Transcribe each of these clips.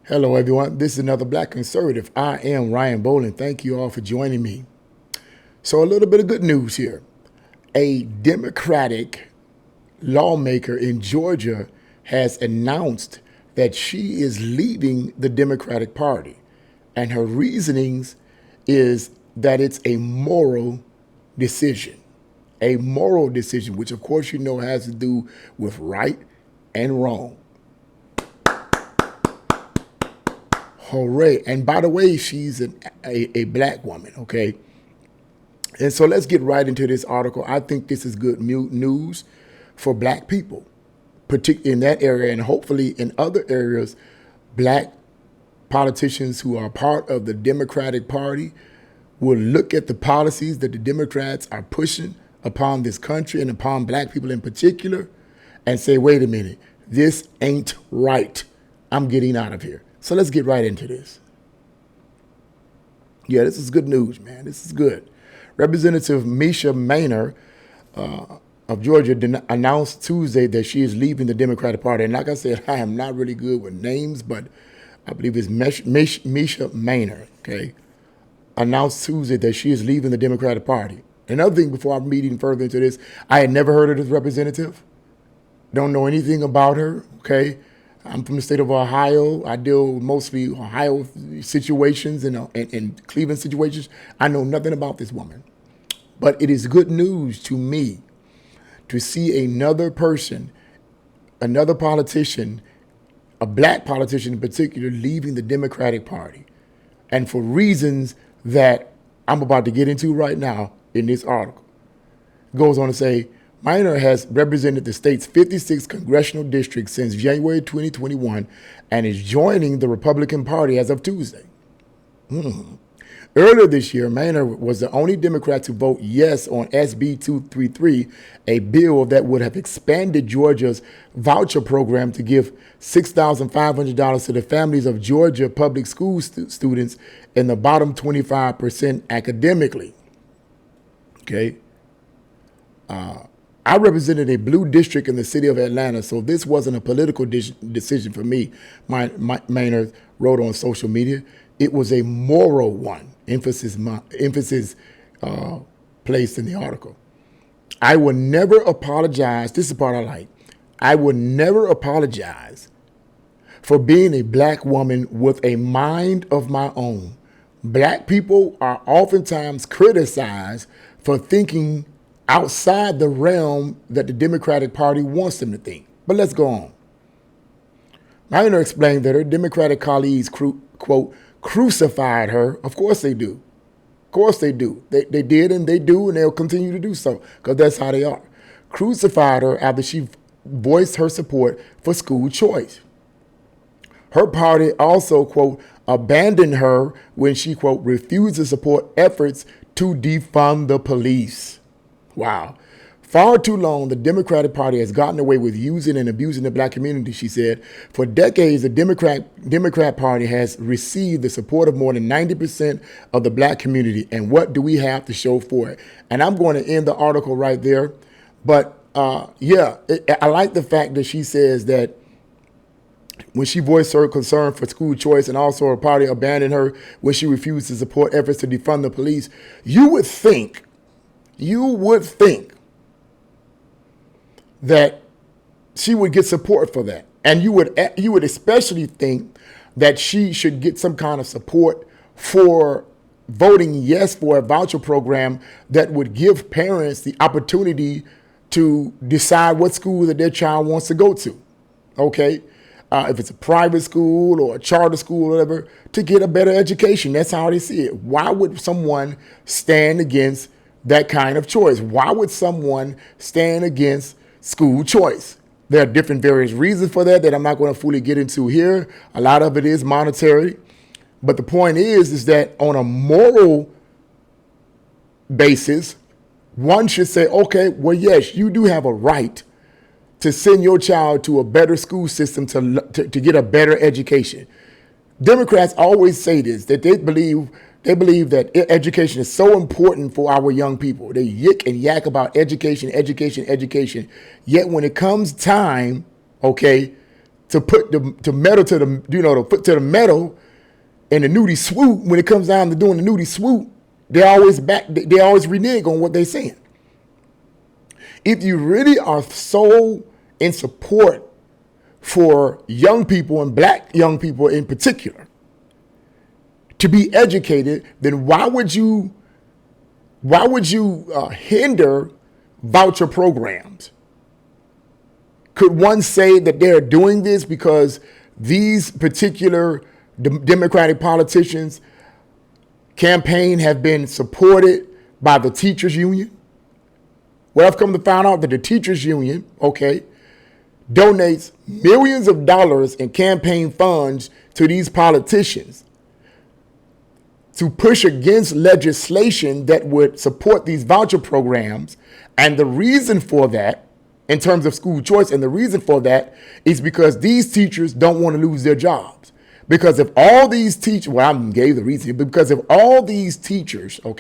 Hello, everyone. This is another Black Conservative. I am Ryan Bolin. Thank you all for joining me. So, a little bit of good news here. A Democratic lawmaker in Georgia has announced that she is leaving the Democratic Party. And her reasonings is that it's a moral decision. A moral decision, which of course you know has to do with right and wrong. Hooray. And by the way, she's a black woman, okay? And so let's get right into this article. I think this is good news for black people, particularly in that area, and hopefully in other areas, black politicians who are part of the Democratic Party will look at the policies that the Democrats are pushing upon this country and upon black people in particular and say, wait a minute, this ain't right. I'm getting out of here. So let's get right into this. Yeah, this is good news, man. This is good. Representative Misha Maynor of Georgia announced Tuesday that she is leaving the Democratic Party. And like I said, I am not really good with names, but I believe it's Misha Maynor, okay, announced Tuesday that she is leaving the Democratic Party. Another thing before I'm reading further into this, I had never heard of this representative. Don't know anything about her, okay? I'm from the state of Ohio. I deal with mostly Ohio situations and Cleveland situations. I know nothing about this woman. But it is good news to me to see another person, another politician, a black politician in particular, leaving the Democratic Party. And for reasons that I'm about to get into right now in this article. It goes on to say, Minor has represented the state's 56th congressional district since January 2021 and is joining the Republican Party as of Tuesday. Earlier this year, Minor was the only Democrat to vote yes on SB 233, a bill that would have expanded Georgia's voucher program to give $6,500 to the families of Georgia public school students in the bottom 25% academically. Okay. I represented a blue district in the city of Atlanta, so this wasn't a political decision for me, Maynard wrote on social media. It was a moral one, emphasis placed in the article. I will never apologize. This is the part I like. I will never apologize for being a black woman with a mind of my own. Black people are oftentimes criticized for thinking outside the realm that the Democratic Party wants them to think. But let's go on. Minor explained that her Democratic colleagues, quote, crucified her. Of course they do. Of course they do. They did and they do and they'll continue to do so because that's how they are. Crucified her after she voiced her support for school choice. Her party also, quote, abandoned her when she, quote, refused to support efforts to defund the police. Wow. Far too long, the Democratic Party has gotten away with using and abusing the black community, she said. For decades, the Democrat Party has received the support of more than 90% of the black community. And what do we have to show for it? And I'm going to end the article right there. But I like the fact that she says that when she voiced her concern for school choice and also her party abandoned her when she refused to support efforts to defund the police, you would think that she would get support for that. And you would especially think that she should get some kind of support for voting yes for a voucher program that would give parents the opportunity to decide what school that their child wants to go to. Okay? If it's a private school or a charter school or whatever, to get a better education. That's how they see it. Why would someone stand against that kind of choice? Why would someone stand against school choice? There are different various reasons for that I'm not going to fully get into here. A lot of it is monetary. But the point is that on a moral basis, one should say, okay, well, yes, you do have a right to send your child to a better school system to get a better education. Democrats always say this, that they believe that education is so important for our young people. They yick and yak about education. Yet when it comes time, okay, to put the metal to the, the foot to the metal and the nudie swoop. When it comes down to doing the nudie swoop, they always renege on what they're saying. If you really are so in support for young people and black young people in particular to be educated, then why would you hinder voucher programs? Could one say that they're doing this because these particular Democratic politicians' campaign have been supported by the teachers union? Well, I've come to find out that the teachers union, donates millions of dollars in campaign funds to these politicians to push against legislation that would support these voucher programs. And the reason for that, in terms of school choice, and the reason for that is because these teachers don't want to lose their jobs. Because if all these teachers, well, I gave the reason, because if all these teachers, or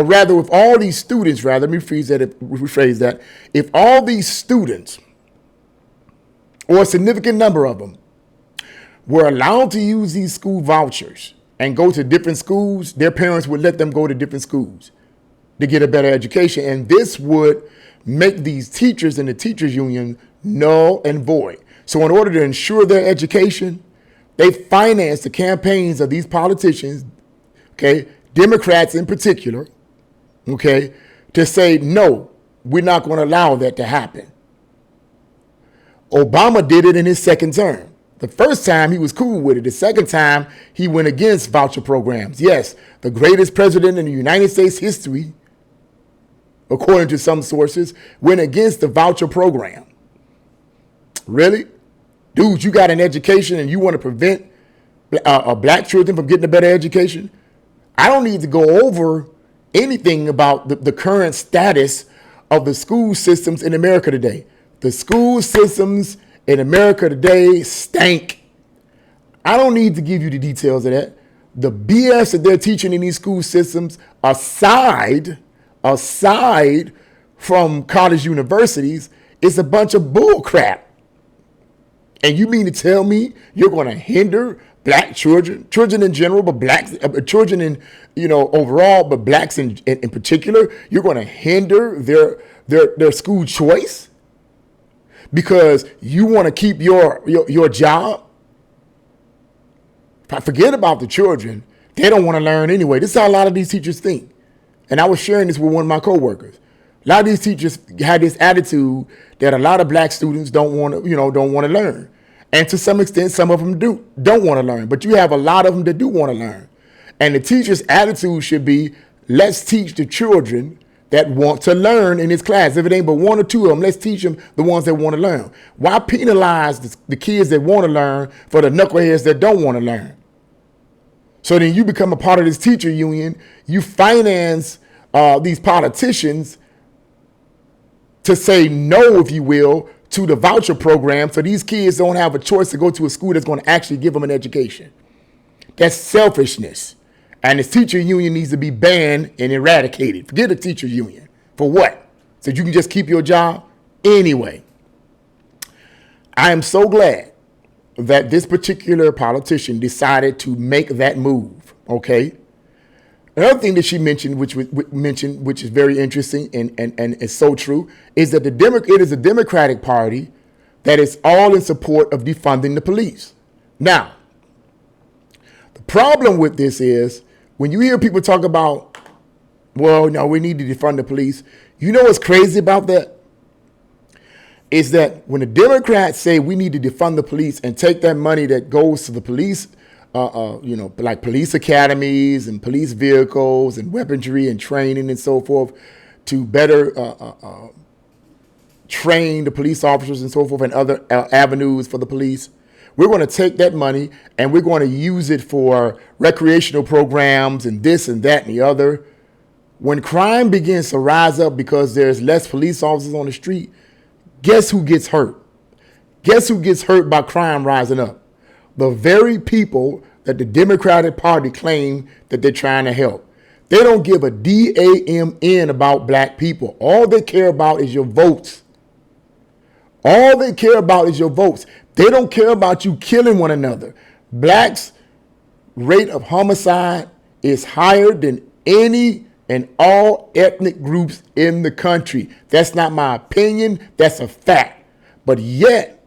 rather with all these students, let me rephrase that, if all these students, or a significant number of them, were allowed to use these school vouchers and go to different schools, their parents would let them go to different schools to get a better education. And this would make these teachers and the teachers union null and void. So in order to ensure their education, they finance the campaigns of these politicians, Democrats in particular, to say, no, we're not going to allow that to happen. Obama did it in his second term. The first time he was cool with it. The second time he went against voucher programs. Yes, the greatest president in the United States history, according to some sources, went against the voucher program. Really? Dude, you got an education and you want to prevent black children from getting a better education? I don't need to go over anything about the current status of the school systems in America today. The school systems in America today stank. I don't need to give you the details of that. The BS that they're teaching in these school systems, aside from college universities, is a bunch of bull crap. And you mean to tell me you're going to hinder black children in general, but blacks, children in, overall, but blacks in particular, you're going to hinder their school choice because you want to keep your job? Forget about the children. They don't want to learn anyway. This is how a lot of these teachers think. And I was sharing this with one of my coworkers. A lot of these teachers had this attitude that a lot of black students don't want to learn. And to some extent, some of them don't want to learn. But you have a lot of them that do want to learn. And the teacher's attitude should be, let's teach the children that want to learn in this class. If it ain't but one or two of them, let's teach them the ones that want to learn. Why penalize the kids that want to learn for the knuckleheads that don't want to learn? So then you become a part of this teacher union. You finance these politicians to say no, if you will, to the voucher program, so these kids don't have a choice to go to a school that's going to actually give them an education. That's selfishness. And the teacher union needs to be banned and eradicated. Forget the teacher union. For what? So you can just keep your job? Anyway, I am so glad that this particular politician decided to make that move, Another thing that she mentioned, which is very interesting and is so true, is that it is a Democratic Party that is all in support of defunding the police. Now, the problem with this is when you hear people talk about, well, no, we need to defund the police. You know what's crazy about that? Is that when the Democrats say we need to defund the police and take that money that goes to the police, like police academies and police vehicles and weaponry and training and so forth to better train the police officers and so forth and other avenues for the police. We're going to take that money and we're going to use it for recreational programs and this and that and the other. When crime begins to rise up because there's less police officers on the street, guess who gets hurt? Guess who gets hurt by crime rising up? The very people that the Democratic Party claim that they're trying to help. They don't give a damn about black people. All they care about is your votes. All they care about is your votes. They don't care about you killing one another. Blacks' rate of homicide is higher than any and all ethnic groups in the country. That's not my opinion. That's a fact. But yet,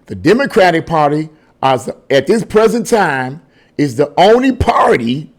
the Democratic Party, at this present time, is the only party,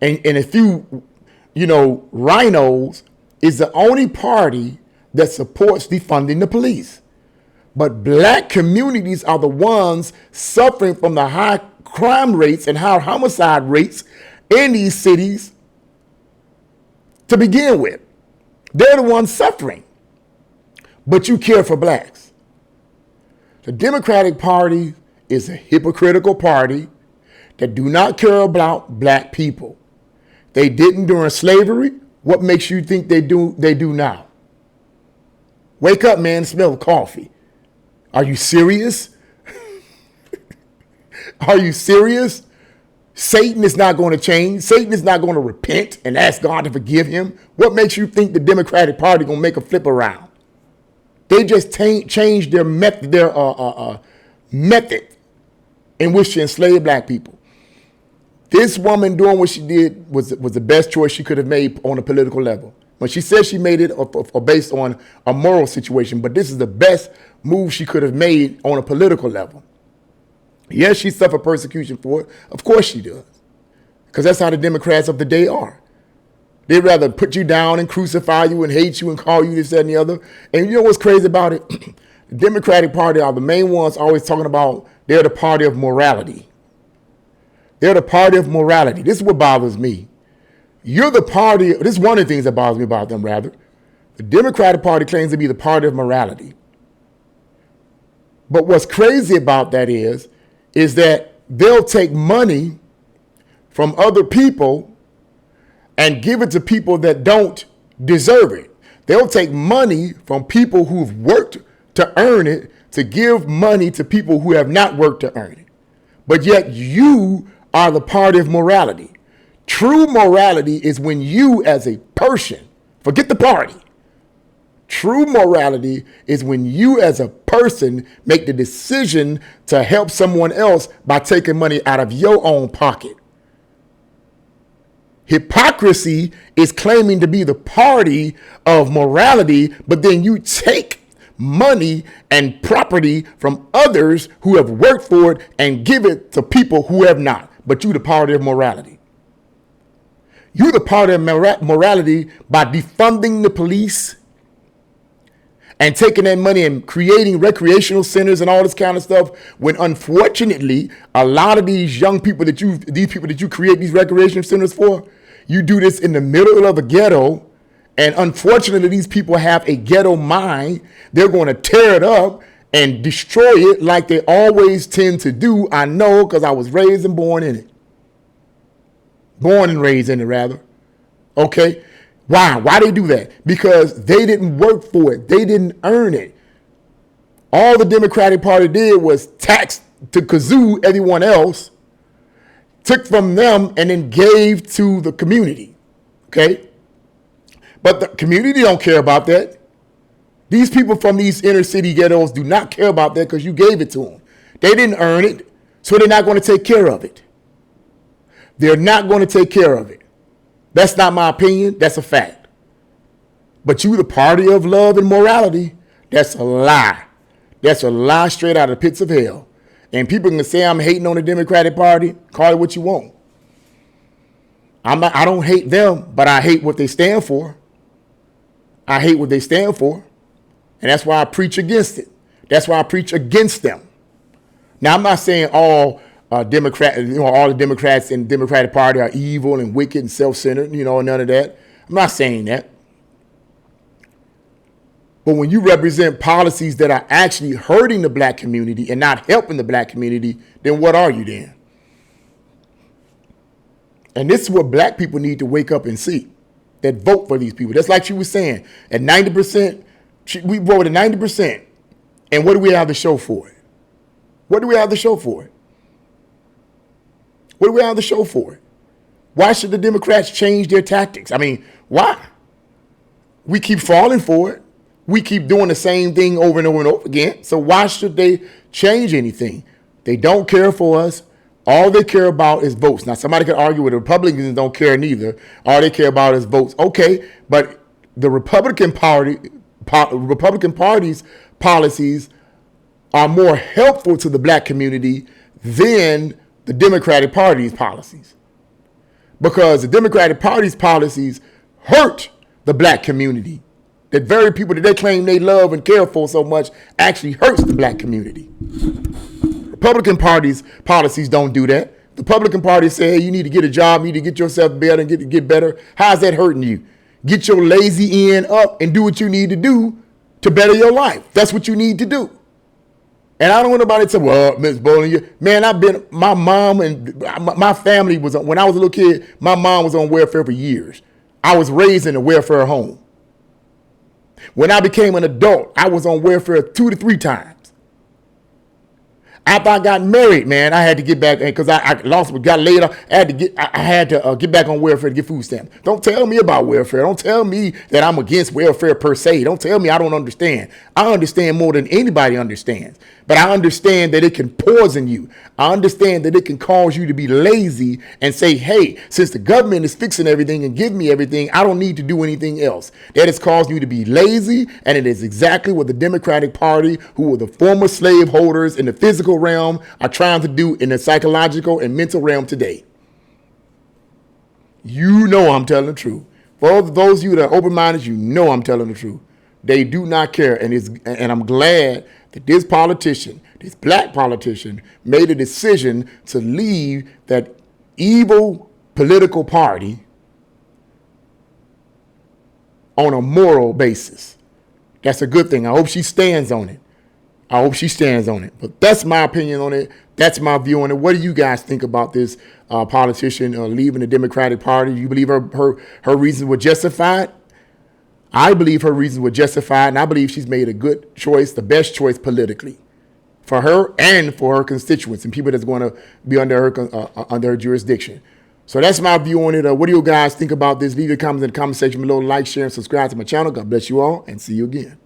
and a few, rhinos, is the only party that supports defunding the police. But black communities are the ones suffering from the high crime rates and high homicide rates in these cities to begin with. They're the ones suffering. But you care for blacks. The Democratic Party is a hypocritical party that do not care about black people. They didn't during slavery. What makes you think they do now? Wake up, man, smell coffee. Are you serious? Are you serious? Satan is not going to change. Satan is not going to repent and ask God to forgive him. What makes you think the Democratic Party going to make a flip around? They just changed their method in which to enslave black people. This woman doing what she did was the best choice she could have made on a political level. When she said she made it based on a moral situation, but this is the best move she could have made on a political level. Yes, she suffered persecution for it. Of course she does. Because that's how the Democrats of the day are. They'd rather put you down and crucify you and hate you and call you this, that, and the other. And you know what's crazy about it? The Democratic Party are the main ones always talking about they're the party of morality. They're the party of morality. This is what bothers me. You're the party, this is one of the things that bothers me about them, rather. The Democratic Party claims to be the party of morality. But what's crazy about that is that they'll take money from other people and give it to people that don't deserve it. They'll take money from people who've worked to earn it to give money to people who have not worked to earn it. But yet you are the party of morality. True morality is when you as a person, forget the party. True morality is when you as a person make the decision to help someone else by taking money out of your own pocket. Hypocrisy is claiming to be the party of morality, but then you take money and property from others who have worked for it and give it to people who have not. But you the party of morality. You're the party of morality by defunding the police and taking that money and creating recreational centers and all this kind of stuff, when unfortunately, a lot of these young people these people that you create these recreational centers for, you do this in the middle of a ghetto. And unfortunately, these people have a ghetto mind. They're going to tear it up and destroy it like they always tend to do. I know, because I was raised and born in it. Born and raised in it, rather. Okay? Why? Why they do that? Because they didn't work for it. They didn't earn it. All the Democratic Party did was tax to kazoo everyone else, took from them, and then gave to the community. Okay? But the community don't care about that. These people from these inner city ghettos do not care about that because you gave it to them. They didn't earn it, so they're not going to take care of it. They're not going to take care of it. That's not my opinion. That's a fact. But you, the party of love and morality, that's a lie. That's a lie straight out of the pits of hell. And people can say I'm hating on the Democratic Party. Call it what you want. I don't hate them, but I hate what they stand for. I hate what they stand for. And that's why I preach against it. That's why I preach against them. Now, I'm not saying all all the Democrats in the Democratic Party are evil and wicked and self-centered, none of that. I'm not saying that. But when you represent policies that are actually hurting the black community and not helping the black community, then what are you then? And this is what black people need to wake up and see, that vote for these people. That's like she was saying, at 90%, we voted 90%. And what do we have to show for it? What do we have to show for it? What do we have to show for it? Why should the Democrats change their tactics? I mean, why? We keep falling for it. We keep doing the same thing over and over and over again. So why should they change anything? They don't care for us. All they care about is votes. Now, somebody could argue with the Republicans don't care neither. All they care about is votes. Okay, but the Republican Party's policies are more helpful to the black community than the Democratic Party's policies. Because the Democratic Party's policies hurt the black community. The very people that they claim they love and care for so much actually hurts the black community. Republican Party's policies don't do that. The Republican Party say, hey, you need to get a job, you need to get yourself better and get better. How's that hurting you? Get your lazy end up and do what you need to do to better your life. That's what you need to do. And I don't want nobody to say, well, Ms. Bowling, man, my mom and my family was, when I was a little kid, my mom was on welfare for years. I was raised in a welfare home. When I became an adult, I was on welfare 2 to 3 times. After I got married, man, I had to get back, because I got laid off. I had to get back on welfare to get food stamps. Don't tell me about welfare. Don't tell me that I'm against welfare per se. Don't tell me I don't understand. I understand more than anybody understands. But I understand that it can poison you. I understand that it can cause you to be lazy and say, hey, since the government is fixing everything and giving me everything, I don't need to do anything else. That has caused you to be lazy, and it is exactly what the Democratic Party, who were the former slaveholders in the physical realm, are trying to do in the psychological and mental realm today. You know I'm telling the truth. For those of you that are open-minded, you know I'm telling the truth. They do not care, and I'm glad that this politician, this black politician, made a decision to leave that evil political party on a moral basis. That's a good thing. I hope she stands on it. But that's my opinion on it. That's my view on it. What do you guys think about this politician leaving the Democratic Party? Do you believe her reasons were justified? I believe her reasons were justified, and I believe she's made a good choice, the best choice politically for her and for her constituents and people that's going to be under her jurisdiction. So that's my view on it. What do you guys think about this? Leave your comments in the comment section below. Like, share, and subscribe to my channel. God bless you all, and see you again.